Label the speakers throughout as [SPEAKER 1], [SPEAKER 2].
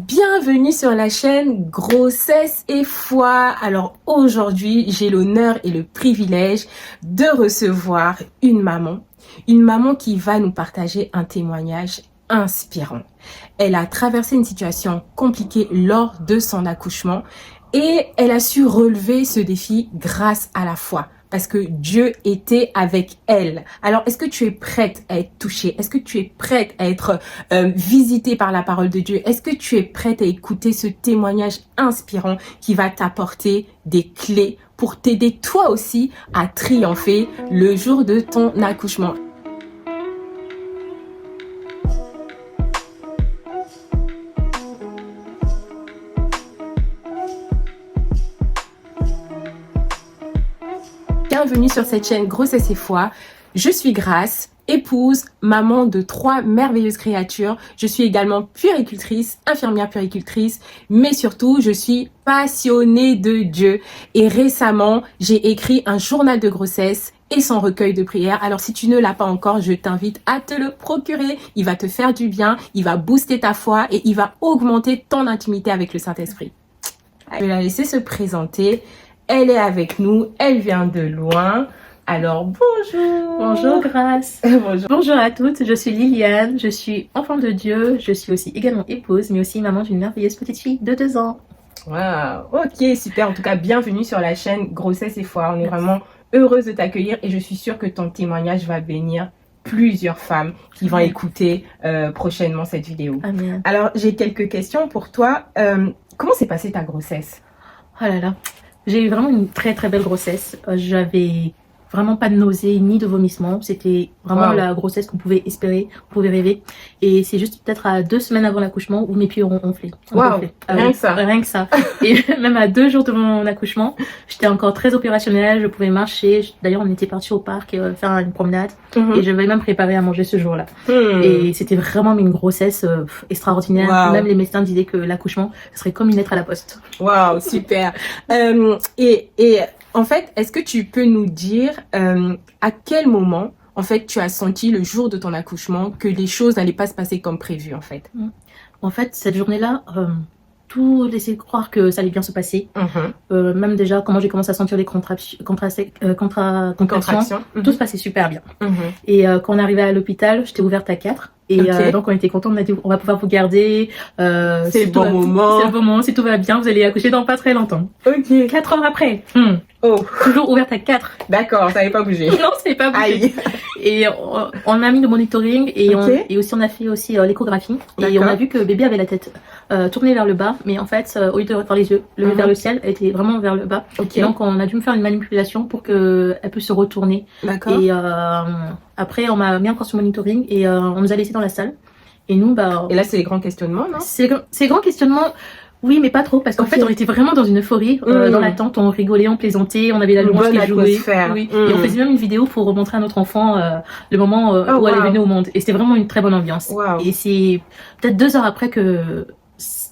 [SPEAKER 1] Bienvenue sur la chaîne Grossesse et foi. Alors aujourd'hui, j'ai l'honneur et le privilège de recevoir une maman qui va nous partager un témoignage inspirant. Elle a traversé une situation compliquée lors de son accouchement et elle a su relever ce défi grâce à la foi. Parce que Dieu était avec elle. Alors, est-ce que tu es prête à être touchée? Est-ce que tu es prête à être visitée par la parole de Dieu? Est-ce que tu es prête à écouter ce témoignage inspirant qui va t'apporter des clés pour t'aider toi aussi à triompher le jour de ton accouchement? Bienvenue sur cette chaîne Grossesse et foi. Je suis Grace, épouse, maman de 3 merveilleuses créatures. Je suis également puéricultrice, infirmière puéricultrice, mais surtout, je suis passionnée de Dieu. Et récemment, j'ai écrit un journal de grossesse et son recueil de prières. Alors, si tu ne l'as pas encore, je t'invite à te le procurer. Il va te faire du bien, il va booster ta foi et il va augmenter ton intimité avec le Saint-Esprit. Je vais la laisser se présenter. Elle est avec nous, elle vient de loin. Alors, bonjour.
[SPEAKER 2] Bonjour Grace.
[SPEAKER 1] Bonjour.
[SPEAKER 2] Bonjour à toutes, je suis Liliane, je suis enfant de Dieu, je suis aussi également épouse, mais aussi maman d'une merveilleuse petite fille de 2 ans.
[SPEAKER 1] Wow, ok, super. En tout cas, bienvenue sur la chaîne Grossesse et foi. On est vraiment heureuse de t'accueillir et je suis sûre que ton témoignage va bénir plusieurs femmes qui vont écouter prochainement cette vidéo.
[SPEAKER 2] Amen.
[SPEAKER 1] Alors, j'ai quelques questions pour toi. Comment s'est passée ta grossesse?
[SPEAKER 2] Oh là là, j'ai eu vraiment une très très belle grossesse. J'avais vraiment pas de nausées ni de vomissements. C'était vraiment la grossesse qu'on pouvait espérer, qu'on pouvait rêver. Et c'est juste peut-être à 2 semaines avant l'accouchement où mes pieds auront gonflé.
[SPEAKER 1] Wow, rien que ça.
[SPEAKER 2] Rien que ça. Et même à 2 jours de mon accouchement, j'étais encore très opérationnelle, je pouvais marcher. D'ailleurs, on était partis au parc faire une promenade. Et je vais même préparer à manger ce jour-là. Et c'était vraiment une grossesse extraordinaire.
[SPEAKER 1] Wow.
[SPEAKER 2] Même les médecins disaient que l'accouchement serait comme une lettre à la poste.
[SPEAKER 1] Waouh, super. Et en fait, est-ce que tu peux nous dire à quel moment, en fait, tu as senti le jour de ton accouchement que les choses n'allaient pas se passer comme prévu, en fait?
[SPEAKER 2] En fait, cette journée-là, tout laissait croire que ça allait bien se passer. Même déjà, comment j'ai commencé à sentir les contractions, tout se passait super bien. Et quand on arrivait à l'hôpital, j'étais ouverte à 4. Et donc on était contents, on a dit on va pouvoir vous garder.
[SPEAKER 1] C'est le bon moment.
[SPEAKER 2] C'est le bon moment, si tout va bien, vous allez accoucher dans pas très longtemps.
[SPEAKER 1] Ok.
[SPEAKER 2] 4 heures après.
[SPEAKER 1] Oh.
[SPEAKER 2] Toujours ouverte à 4.
[SPEAKER 1] D'accord, ça n'avait pas bougé.
[SPEAKER 2] Non, ça n'avait pas bougé.
[SPEAKER 1] Aïe.
[SPEAKER 2] Et on a mis le monitoring et, et aussi on a fait aussi l'échographie. Et on a vu que bébé avait la tête tournée vers le bas, mais en fait, au lieu de faire les yeux levés vers le ciel, elle était vraiment vers le bas. Et donc on a dû me faire une manipulation pour qu'elle puisse se retourner.
[SPEAKER 1] D'accord.
[SPEAKER 2] Et après, on m'a mis encore sur monitoring et on nous a laissé dans la salle. Et nous,
[SPEAKER 1] Et là, c'est les grands questionnements, non?
[SPEAKER 2] C'est grands questionnements. Oui, mais pas trop, parce qu'en fait, on était vraiment dans une euphorie, dans l'attente, on rigolait, on plaisantait, on avait la louange qui jouait. Oui. Et on faisait même une vidéo pour montrer à notre enfant le moment où elle est venue au monde. Et c'était vraiment une très bonne ambiance. Et c'est peut-être 2 heures après que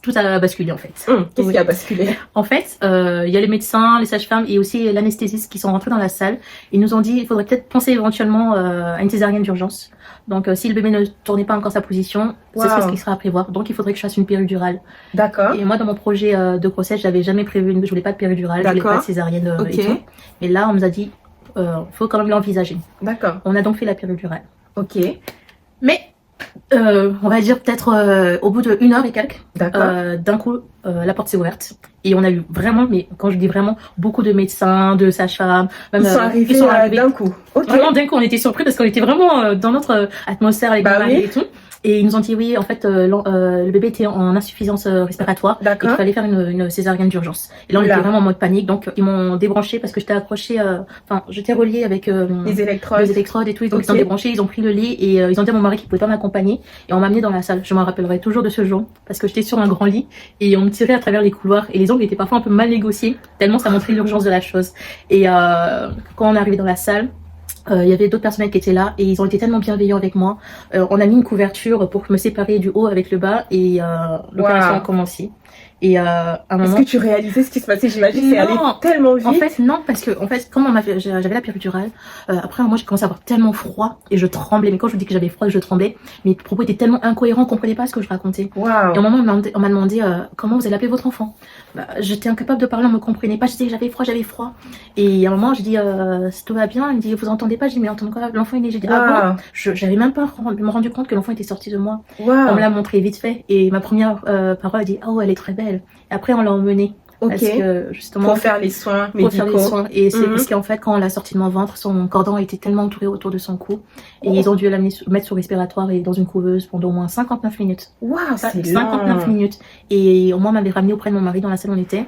[SPEAKER 2] tout a basculé, en fait.
[SPEAKER 1] Qu'est-ce qui a basculé?
[SPEAKER 2] En fait, il y a les médecins, les sages-femmes et aussi l'anesthésiste qui sont rentrés dans la salle. Ils nous ont dit il faudrait peut-être penser éventuellement à une césarienne d'urgence. Donc, si le bébé ne tournait pas encore sa position, ce serait ce qui sera à prévoir. Donc, il faudrait que je fasse une péridurale.
[SPEAKER 1] D'accord.
[SPEAKER 2] Et moi, dans mon projet de grossesse, j'avais jamais prévu, je voulais pas de péridurale, je voulais pas de césarienne et tout. Et là, on nous a dit, faut quand même l'envisager.
[SPEAKER 1] D'accord.
[SPEAKER 2] On a donc fait la péridurale.
[SPEAKER 1] Ok.
[SPEAKER 2] Mais, on va dire peut-être au bout de 1 heure et quelques, d'un coup, la porte s'est ouverte. Et on a eu vraiment, mais quand je dis vraiment, beaucoup de médecins, de sages-femmes.
[SPEAKER 1] Ils sont arrivés d'un coup.
[SPEAKER 2] Vraiment d'un coup, on était surpris parce qu'on était vraiment dans notre atmosphère avec et tout. Et ils nous ont dit oui, en fait, le bébé était en insuffisance respiratoire. Et qu'il fallait faire une césarienne d'urgence. Et là, on était vraiment en mode panique. Donc, ils m'ont débranché parce que j'étais accrochée, enfin, j'étais reliée avec les électrodes et tout. Donc, ils ont débranché, ils ont pris le lit et ils ont dit à mon mari qu'il pouvait pas m'accompagner. Et on m'a amenée dans la salle. Je me rappellerai toujours de ce jour parce que j'étais sur un grand lit et on me tirait à travers les couloirs. Et les angles étaient parfois un peu mal négociés, tellement ça montrait l'urgence de la chose. Et quand on est arrivé dans la salle, Il y avait d'autres personnels qui étaient là et ils ont été tellement bienveillants avec moi. On a mis une couverture pour me séparer du haut avec le bas et l'opération a commencé. Et à un moment...
[SPEAKER 1] Est-ce que tu réalisais ce qui se passait? J'imagine que c'est allé tellement vite.
[SPEAKER 2] En fait, non, parce que comme j'avais la péridurale, après moi j'ai commencé à avoir tellement froid et je tremblais. Mais quand je vous dis que j'avais froid et je tremblais, mes propos étaient tellement incohérents, on comprenait pas ce que je racontais. Et à un moment on m'a demandé comment vous allez appeler votre enfant. J'étais incapable de parler, on me comprenait pas. Je disais que j'avais froid. Et à un moment je dis tout va bien. Il me dit vous entendez pas? Je dis mais entendez quoi? L'enfant est né. J'ai dit ah bon? J'avais même pas me rendu compte que l'enfant était sorti de moi. On me l'a montré vite fait et ma première parole a dit oh elle est très belle. Et après on l'a emmenée. Parce que justement
[SPEAKER 1] pour faire les soins médicaux.
[SPEAKER 2] Et c'est parce qu'en fait quand on l'a sorti de mon ventre, son cordon était tellement entouré autour de son cou et ils ont dû mettre sous respiratoire et dans une couveuse pendant au moins 59 minutes.
[SPEAKER 1] Waouh, c'est
[SPEAKER 2] 59 minutes. Et moi on m'avait ramené auprès de mon mari dans la salle où on était.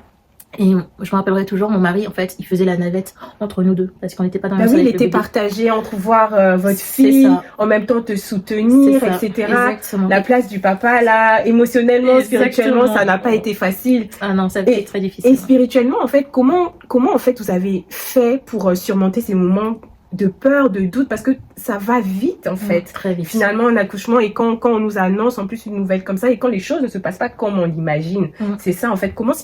[SPEAKER 2] Et je me rappellerai toujours, mon mari, en fait, il faisait la navette entre nous deux, parce qu'on n'était pas dans la salle.
[SPEAKER 1] Oui, il était partagé entre voir votre fille, en même temps te soutenir, etc.
[SPEAKER 2] Exactement.
[SPEAKER 1] La place du papa, là, émotionnellement, spirituellement, ça n'a pas été facile.
[SPEAKER 2] Ah non, ça a été très difficile.
[SPEAKER 1] Et spirituellement, en fait, comment en fait vous avez fait pour surmonter ces moments de peur, de doute, parce que ça va vite en fait.
[SPEAKER 2] Très vite.
[SPEAKER 1] Finalement, un accouchement et quand on nous annonce en plus une nouvelle comme ça et quand les choses ne se passent pas comme on l'imagine, c'est ça en fait. Comment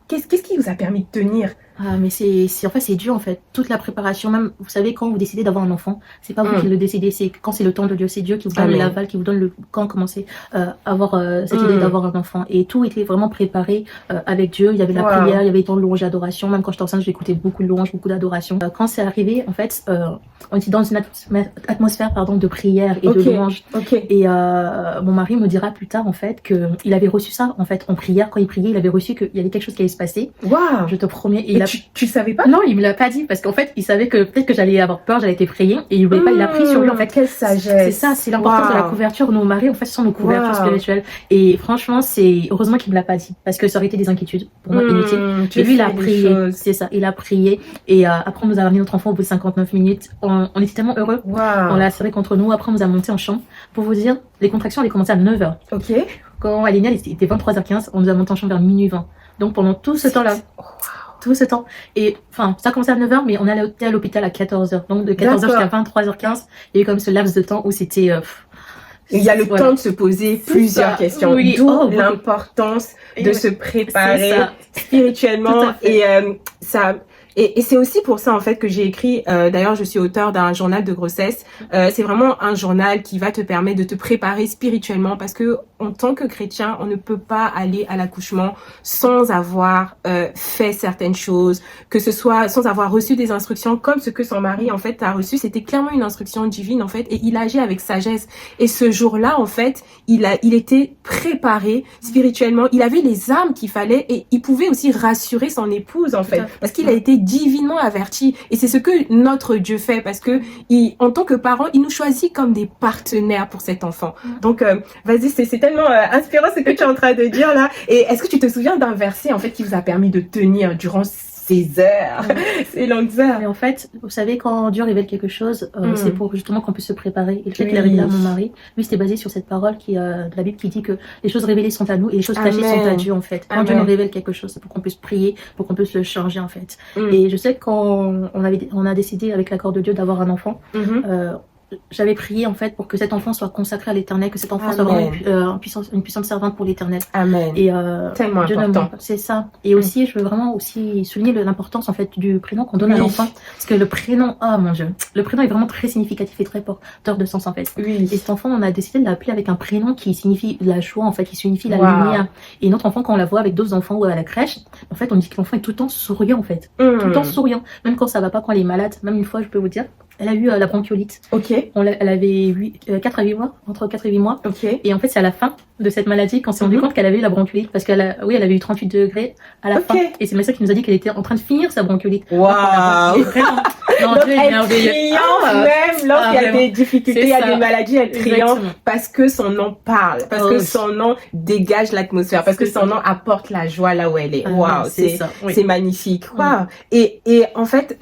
[SPEAKER 1] Qu'est-ce qui vous a permis de tenir?
[SPEAKER 2] Ah, mais en fait, c'est dur, en fait. Toute la préparation, même, vous savez, quand vous décidez d'avoir un enfant, c'est pas vous qui le décidez, c'est quand c'est le temps de Dieu, c'est Dieu qui vous donne l'aval, qui vous donne quand commencer à avoir cette idée d'avoir un enfant. Et tout était vraiment préparé avec Dieu. Il y avait la prière, il y avait tant de louanges et d'adoration. Même quand j'étais enceinte, j'écoutais beaucoup de louanges, beaucoup d'adoration. Quand c'est arrivé, en fait, on était dans une atmosphère, de prière et de louanges. Et mon mari me dira plus tard, en fait, qu'il avait reçu ça, en fait, en prière. Quand il priait, il avait reçu qu'il y avait quelque chose qui allait se passer.
[SPEAKER 1] Waouh!
[SPEAKER 2] Je te promets.
[SPEAKER 1] Et tu le savais pas?
[SPEAKER 2] Non, il me l'a pas dit parce qu'en fait, il savait que peut-être que j'allais avoir peur, j'allais être effrayée et il voulait pas, il a pris sur lui en fait.
[SPEAKER 1] Quelle sagesse.
[SPEAKER 2] C'est ça, c'est l'importance de la couverture. Nos maris, en fait, ce sont nos couvertures spirituelles. Et franchement, c'est heureusement qu'il me l'a pas dit parce que ça aurait été des inquiétudes pour moi inutiles. Et lui, il a prié. C'est ça, il a prié. Et après, on nous a ramené notre enfant au bout de 59 minutes. On était tellement heureux. On l'a serré contre nous. Après, on nous a monté en chambre. Pour vous dire, les contractions avaient commencé à 9h. Quand elle est née, il était 23h15. On nous a monté en chambre vers minuit 20. Donc pendant tout ce temps-là. Tout ce temps. Et enfin, ça a commencé à 9h, mais on allait à l'hôpital à 14h. Donc de 14h jusqu'à 23h15, il y a eu comme ce laps de temps où c'était...
[SPEAKER 1] il y a le temps de se poser plusieurs questions. D'où l'importance de se préparer spirituellement. Et c'est aussi pour ça en fait que j'ai écrit, d'ailleurs je suis auteure d'un journal de grossesse, c'est vraiment un journal qui va te permettre de te préparer spirituellement parce que en tant que chrétien, on ne peut pas aller à l'accouchement sans avoir fait certaines choses, que ce soit sans avoir reçu des instructions comme ce que son mari en fait a reçu, c'était clairement une instruction divine en fait et il agit avec sagesse. Et ce jour-là en fait, il était préparé spirituellement, il avait les armes qu'il fallait et il pouvait aussi rassurer son épouse en fait parce qu'il a été divinement averti et c'est ce que notre Dieu fait parce que en tant que parent, il nous choisit comme des partenaires pour cet enfant. Donc vas-y, c'est tellement inspirant ce que tu es en train de dire là. Et est-ce que tu te souviens d'un verset en fait qui vous a permis de tenir durant ces heures, ces longues heures?
[SPEAKER 2] Mais en fait, vous savez, quand Dieu révèle quelque chose, c'est pour justement qu'on puisse se préparer. Et le fait qu'il a révélé à mon mari, lui, c'était basé sur cette parole de la Bible qui dit que les choses révélées sont à nous et les choses cachées sont à Dieu, en fait. Quand Dieu nous révèle quelque chose, c'est pour qu'on puisse prier, pour qu'on puisse le changer, en fait. Et je sais que quand on a décidé, avec l'accord de Dieu, d'avoir un enfant, j'avais prié en fait pour que cet enfant soit consacré à l'Éternel, que cet enfant soit vraiment une puissante servante pour l'Éternel.
[SPEAKER 1] Amen.
[SPEAKER 2] Et
[SPEAKER 1] tellement important.
[SPEAKER 2] C'est ça. Et aussi, je veux vraiment aussi souligner l'importance en fait du prénom qu'on donne à l'enfant, parce que le prénom, oh mon Dieu, le prénom est vraiment très significatif et très porteur de sens en fait. Et cet enfant, on a décidé de l'appeler avec un prénom qui signifie la joie en fait, qui signifie la lumière. Et notre enfant, quand on la voit avec d'autres enfants ou à la crèche, en fait, on dit que l'enfant est tout le temps souriant en fait, tout le temps souriant, même quand ça va pas, quand elle est malade. Même une fois, je peux vous dire. Elle a eu la bronchiolite. Elle avait 4 à 8 mois, entre 4 et 8 mois. Et en fait, c'est à la fin de cette maladie qu'on s'est rendu compte qu'elle avait eu la bronchiolite. Parce qu'elle avait eu 38 degrés à la fin. Et c'est le médecin qui nous a dit qu'elle était en train de finir sa bronchiolite.
[SPEAKER 1] Waouh!
[SPEAKER 2] Vraiment. Non,
[SPEAKER 1] donc, elle triomphe même lorsqu'il y a des difficultés, il y a des maladies, elle triomphe parce que son nom parle, parce que son nom dégage l'atmosphère, parce que son nom apporte la joie là où elle est. Waouh, c'est magnifique. Waouh. Et en fait,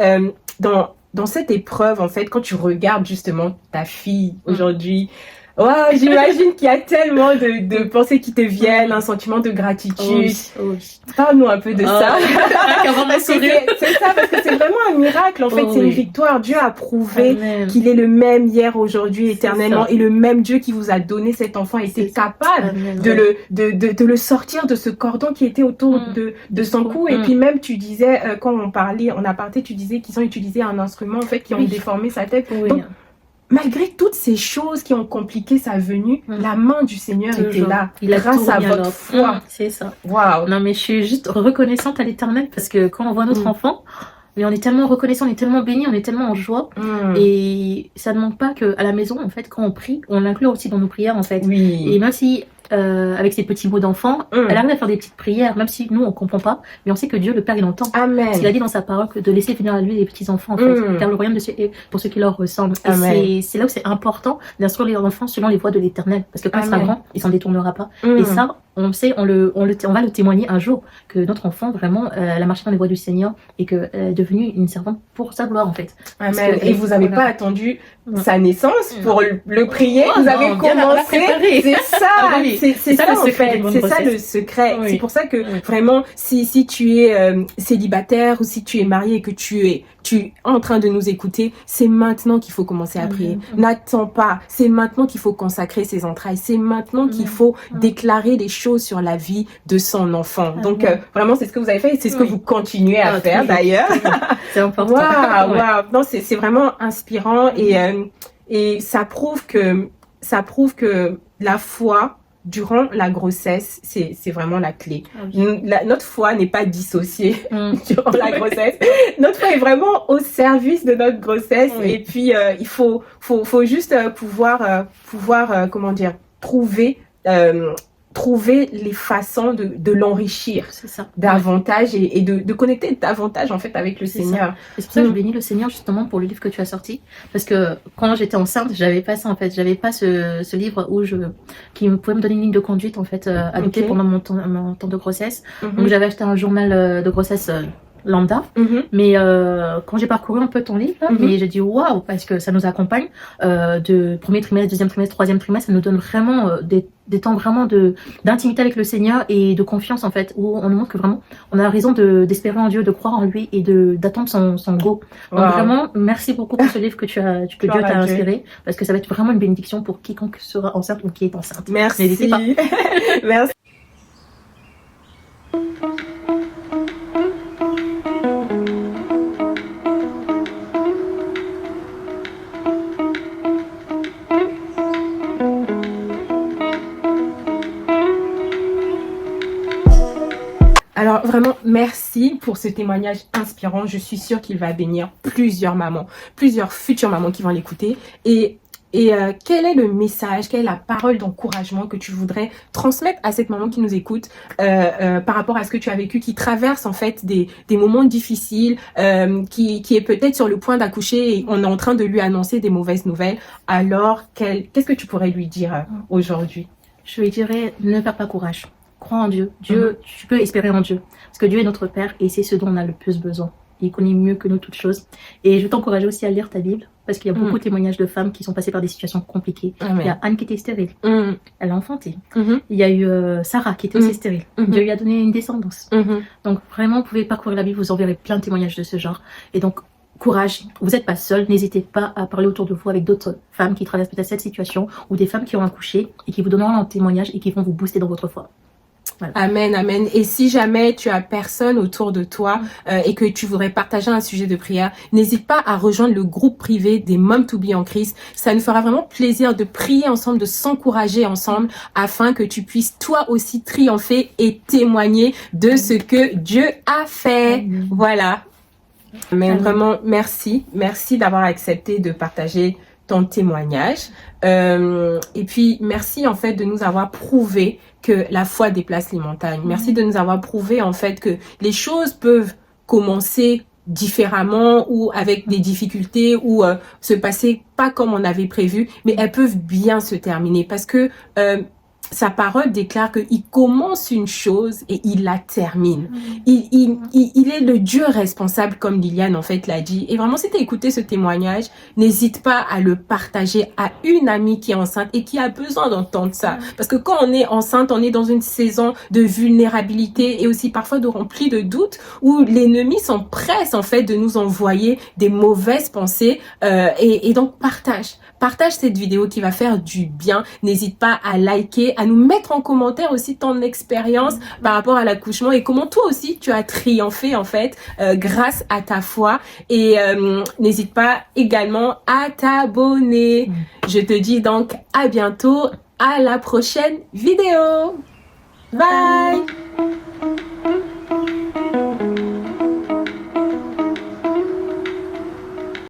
[SPEAKER 1] dans cette épreuve, en fait, quand tu regardes justement ta fille aujourd'hui, Ouais, j'imagine qu'il y a tellement de pensées qui te viennent, un sentiment de gratitude. Parle-nous un peu de ça. Parce que c'est ça, parce que c'est vraiment un miracle. En fait, c'est une victoire. Dieu a prouvé qu'il est le même hier, aujourd'hui, éternellement. Et le même Dieu qui vous a donné cet enfant était capable de le sortir de ce cordon qui était autour de son cou. Et puis même, tu disais, quand on parlait, on a parlé, tu disais qu'ils ont utilisé un instrument, en fait, qui ont déformé sa tête. Donc, malgré toutes ces choses qui ont compliqué sa venue, la main du Seigneur était là, grâce à votre foi.
[SPEAKER 2] C'est ça.
[SPEAKER 1] Waouh.
[SPEAKER 2] Non, mais je suis juste reconnaissante à l'Éternel parce que quand on voit notre enfant, mais on est tellement reconnaissant, on est tellement béni, on est tellement en joie. Et ça ne manque pas qu'à la maison, en fait, quand on prie, on l'inclut aussi dans nos prières, en fait. Et même si, avec ses petits mots d'enfant, elle arrive à faire des petites prières, même si nous, on comprend pas, mais on sait que Dieu, le Père, il entend.
[SPEAKER 1] Amen.
[SPEAKER 2] Parce qu'il a dit dans sa parole que de laisser venir à lui les petits enfants, en fait, car le royaume de Dieu est pour ceux qui leur ressemblent. Et c'est là où c'est important d'instruire les enfants selon les voies de l'Éternel. Parce que quand il sera grand, il s'en détournera pas. Et ça, on sait, on va le témoigner un jour que notre enfant, vraiment, elle a marché dans les voies du Seigneur et qu'elle est devenue une servante pour sa gloire, en fait.
[SPEAKER 1] Amen. Et vous n'avez pas attendu sa naissance pour le prier, vous avez commencé. C'est ça, c'est ça, en fait. C'est ça le secret. C'est pour ça que vraiment, si tu es célibataire ou si tu es marié et que tu es en train de nous écouter, c'est maintenant qu'il faut commencer à prier. N'attends pas. C'est maintenant qu'il faut consacrer ses entrailles. C'est maintenant qu'il faut déclarer des choses sur la vie de son enfant. Donc, vraiment, c'est ce que vous avez fait et c'est ce que vous continuez à faire d'ailleurs.
[SPEAKER 2] C'est important.
[SPEAKER 1] Waouh. Non, c'est vraiment inspirant et ça prouve que la foi durant la grossesse, c'est vraiment la clé. Notre foi n'est pas dissociée durant la grossesse. Notre foi est vraiment au service de notre grossesse. Et puis, il faut juste pouvoir comment dire, trouver les façons de l'enrichir davantage et de connecter davantage en fait avec le Seigneur.
[SPEAKER 2] C'est pour ça que je bénis le Seigneur justement pour le livre que tu as sorti, parce que quand j'étais enceinte, j'avais pas ça en fait, j'avais pas ce livre qui pouvait me donner une ligne de conduite en fait adoptée pendant mon temps de grossesse. Donc j'avais acheté un journal de grossesse lambda, mais quand j'ai parcouru un peu ton livre, mais j'ai dit waouh, parce que ça nous accompagne de premier trimestre, deuxième trimestre, troisième trimestre, ça nous donne vraiment des temps vraiment d'intimité avec le Seigneur et de confiance en fait, où on nous montre que vraiment on a raison d'espérer en Dieu, de croire en lui et d'attendre son go. Donc vraiment merci beaucoup pour ce livre que Dieu t'a inspiré, parce que ça va être vraiment une bénédiction pour quiconque sera enceinte ou qui est enceinte.
[SPEAKER 1] Merci.
[SPEAKER 2] N'hésitez pas.
[SPEAKER 1] Merci. Alors vraiment, merci pour ce témoignage inspirant. Je suis sûre qu'il va bénir plusieurs mamans, plusieurs futures mamans qui vont l'écouter. Et quel est le message, quelle est la parole d'encouragement que tu voudrais transmettre à cette maman qui nous écoute par rapport à ce que tu as vécu, qui traverse en fait des moments difficiles, qui est peut-être sur le point d'accoucher et on est en train de lui annoncer des mauvaises nouvelles. Alors, qu'est-ce que tu pourrais lui dire aujourd'hui?
[SPEAKER 2] Je lui dirais, ne perds pas courage. Crois en Dieu. Tu peux espérer en Dieu. Parce que Dieu est notre Père et c'est ce dont on a le plus besoin. Il connaît mieux que nous toutes choses. Et je t'encourage aussi à lire ta Bible. Parce qu'il y a beaucoup de témoignages de femmes qui sont passées par des situations compliquées. Il y a Anne qui était stérile. Elle a enfanté. Il y a eu Sarah qui était aussi stérile. Dieu lui a donné une descendance. Donc vraiment, vous pouvez parcourir la Bible. Vous en verrez plein de témoignages de ce genre. Et donc, courage, vous n'êtes pas seul, n'hésitez pas à parler autour de vous avec d'autres femmes qui traversent peut-être cette situation ou des femmes qui ont accouché et qui vous donneront un témoignage et qui vont vous booster dans votre foi. Voilà.
[SPEAKER 1] Amen, amen. Et si jamais tu as personne autour de toi et que tu voudrais partager un sujet de prière, n'hésite pas à rejoindre le groupe privé des Moms to be en Christ. Ça nous fera vraiment plaisir de prier ensemble, de s'encourager ensemble afin que tu puisses toi aussi triompher et témoigner de ce que Dieu a fait. Voilà. Mais vraiment, merci. Merci d'avoir accepté de partager ton témoignage. Et puis, merci en fait de nous avoir prouvé que la foi déplace les montagnes. Merci de nous avoir prouvé en fait que les choses peuvent commencer différemment ou avec des difficultés ou se passer pas comme on avait prévu, mais elles peuvent bien se terminer parce que sa parole déclare qu'il commence une chose et il la termine. Il est le Dieu responsable, comme Liliane en fait l'a dit. Et vraiment, si tu as écouté ce témoignage, n'hésite pas à le partager à une amie qui est enceinte et qui a besoin d'entendre ça. Parce que quand on est enceinte, on est dans une saison de vulnérabilité et aussi parfois de rempli de doutes où l'ennemi s'empresse en fait de nous envoyer des mauvaises pensées. Et donc partage cette vidéo qui va faire du bien. N'hésite pas à liker, à nous mettre en commentaire aussi ton expérience par rapport à l'accouchement et comment toi aussi tu as triomphé en fait grâce à ta foi. Et n'hésite pas également à t'abonner. Je te dis donc à bientôt, à la prochaine vidéo. Bye.